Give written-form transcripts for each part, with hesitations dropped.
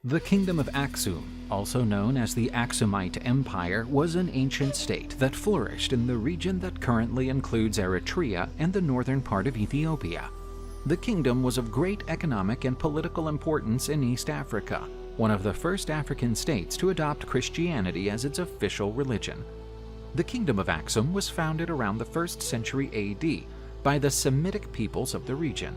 The Kingdom of AXUM, also known as the Aksumite Empire, was an ancient state that flourished in the region that currently includes Eritrea and the northern part of Ethiopia. The kingdom was of great economic and political importance in East Africa, one of the first African states to adopt Christianity as its official religion. The Kingdom of AXUM was founded around the 1st century AD by the Semitic peoples of the region.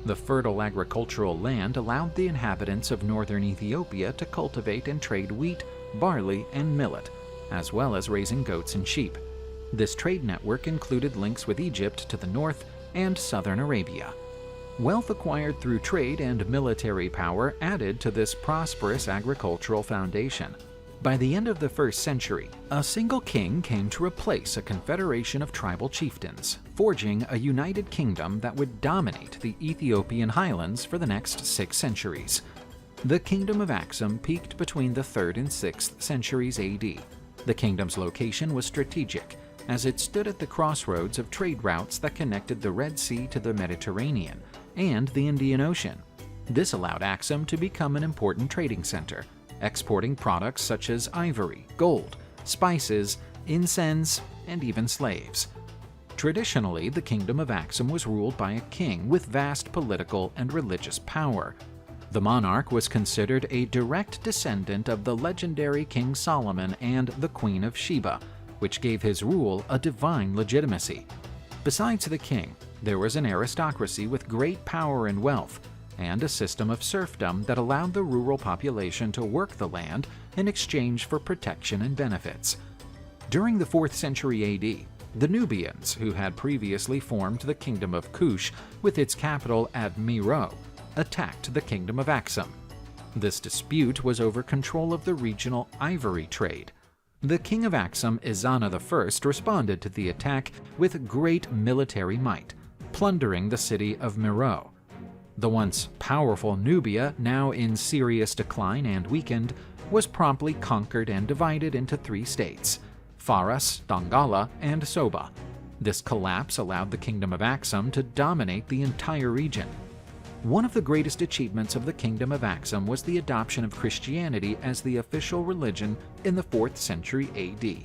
The fertile agricultural land allowed the inhabitants of northern Ethiopia to cultivate and trade wheat, barley, and millet, as well as raising goats and sheep. This trade network included links with Egypt to the north and southern Arabia. Wealth acquired through trade and military power added to this prosperous agricultural foundation. By the end of the 1st century, a single king came to replace a confederation of tribal chieftains, forging a united kingdom that would dominate the Ethiopian highlands for the next 6 centuries. The Kingdom of AXUM peaked between the 3rd and 6th centuries AD. The kingdom's location was strategic, as it stood at the crossroads of trade routes that connected the Red Sea to the Mediterranean and the Indian Ocean. This allowed AXUM to become an important trading center, exporting products such as ivory, gold, spices, incense, and even slaves. Traditionally, the Kingdom of AXUM was ruled by a king with vast political and religious power. The monarch was considered a direct descendant of the legendary King Solomon and the Queen of Sheba, which gave his rule a divine legitimacy. Besides the king, there was an aristocracy with great power and wealth, and a system of serfdom that allowed the rural population to work the land in exchange for protection and benefits. During the 4th century AD, the Nubians, who had previously formed the Kingdom of Kush with its capital at Meroe, attacked the Kingdom of AXUM. This dispute was over control of the regional ivory trade. The King of AXUM, Ezana I, responded to the attack with great military might, plundering the city of Meroe. The once powerful Nubia, now in serious decline and weakened, was promptly conquered and divided into 3 states: Faras, Dongola, and Soba. This collapse allowed the Kingdom of AXUM to dominate the entire region. One of the greatest achievements of the Kingdom of AXUM was the adoption of Christianity as the official religion in the 4th century AD.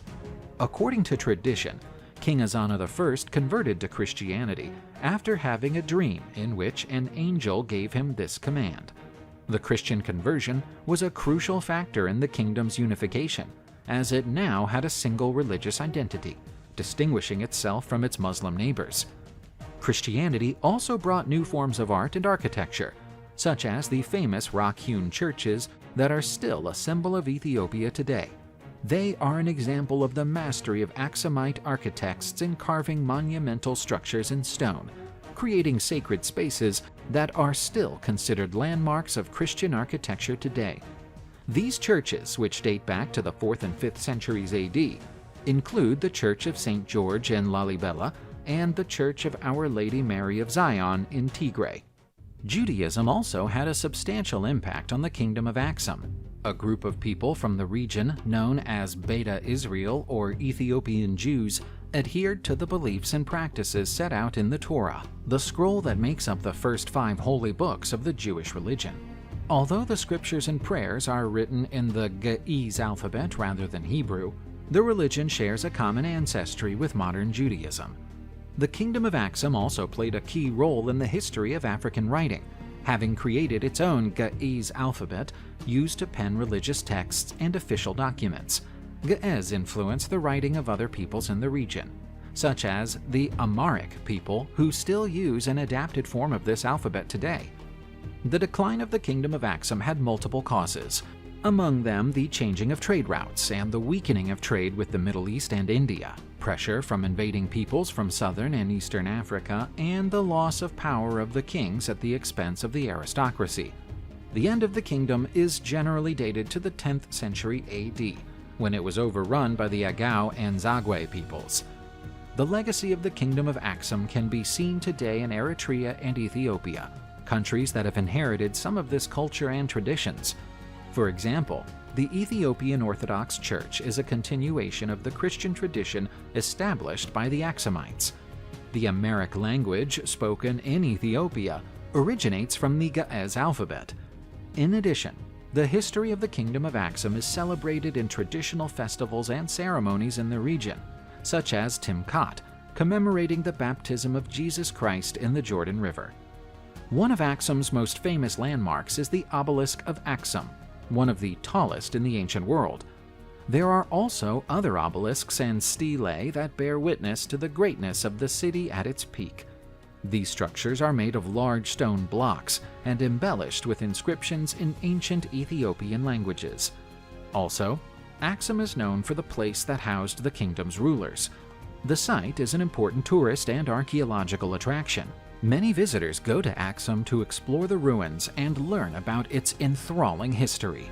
According to tradition, King Ezana I converted to Christianity after having a dream in which an angel gave him this command. The Christian conversion was a crucial factor in the kingdom's unification, as it now had a single religious identity, distinguishing itself from its Muslim neighbors. Christianity also brought new forms of art and architecture, such as the famous rock-hewn churches that are still a symbol of Ethiopia today. They are an example of the mastery of Aksumite architects in carving monumental structures in stone, creating sacred spaces that are still considered landmarks of Christian architecture today. These churches, which date back to the 4th and 5th centuries AD, include the Church of St. George in Lalibela and the Church of Our Lady Mary of Zion in Tigray. Judaism also had a substantial impact on the Kingdom of AXUM. A group of people from the region, known as Beta Israel or Ethiopian Jews, adhered to the beliefs and practices set out in the Torah, the scroll that makes up the first 5 holy books of the Jewish religion. Although the scriptures and prayers are written in the Ge'ez alphabet rather than Hebrew, the religion shares a common ancestry with modern Judaism. The Kingdom of AXUM also played a key role in the history of African writing, having created its own Ge'ez alphabet used to pen religious texts and official documents. Ge'ez influenced the writing of other peoples in the region, such as the Amharic people, who still use an adapted form of this alphabet today. The decline of the Kingdom of AXUM had multiple causes, among them the changing of trade routes and the weakening of trade with the Middle East and India, pressure from invading peoples from southern and eastern Africa, and the loss of power of the kings at the expense of the aristocracy. The end of the kingdom is generally dated to the 10th century AD, when it was overrun by the Agau and Zagwe peoples. The legacy of the Kingdom of AXUM can be seen today in Eritrea and Ethiopia, countries that have inherited some of this culture and traditions. For example, the Ethiopian Orthodox Church is a continuation of the Christian tradition established by the Aksumites. The Amharic language spoken in Ethiopia originates from the Ge'ez alphabet. In addition, The history of the Kingdom of AXUM is celebrated in traditional festivals and ceremonies in the region, such as Timkat, commemorating the baptism of Jesus Christ in the Jordan River. One of AXUM's most famous landmarks is the Obelisk of AXUM, one of the tallest in the ancient world. There are also other obelisks and stelae that bear witness to the greatness of the city at its peak. These structures are made of large stone blocks and embellished with inscriptions in ancient Ethiopian languages. Also, AXUM is known for the place that housed the kingdom's rulers. The site is an important tourist and archaeological attraction. Many visitors go to AXUM to explore the ruins and learn about its enthralling history.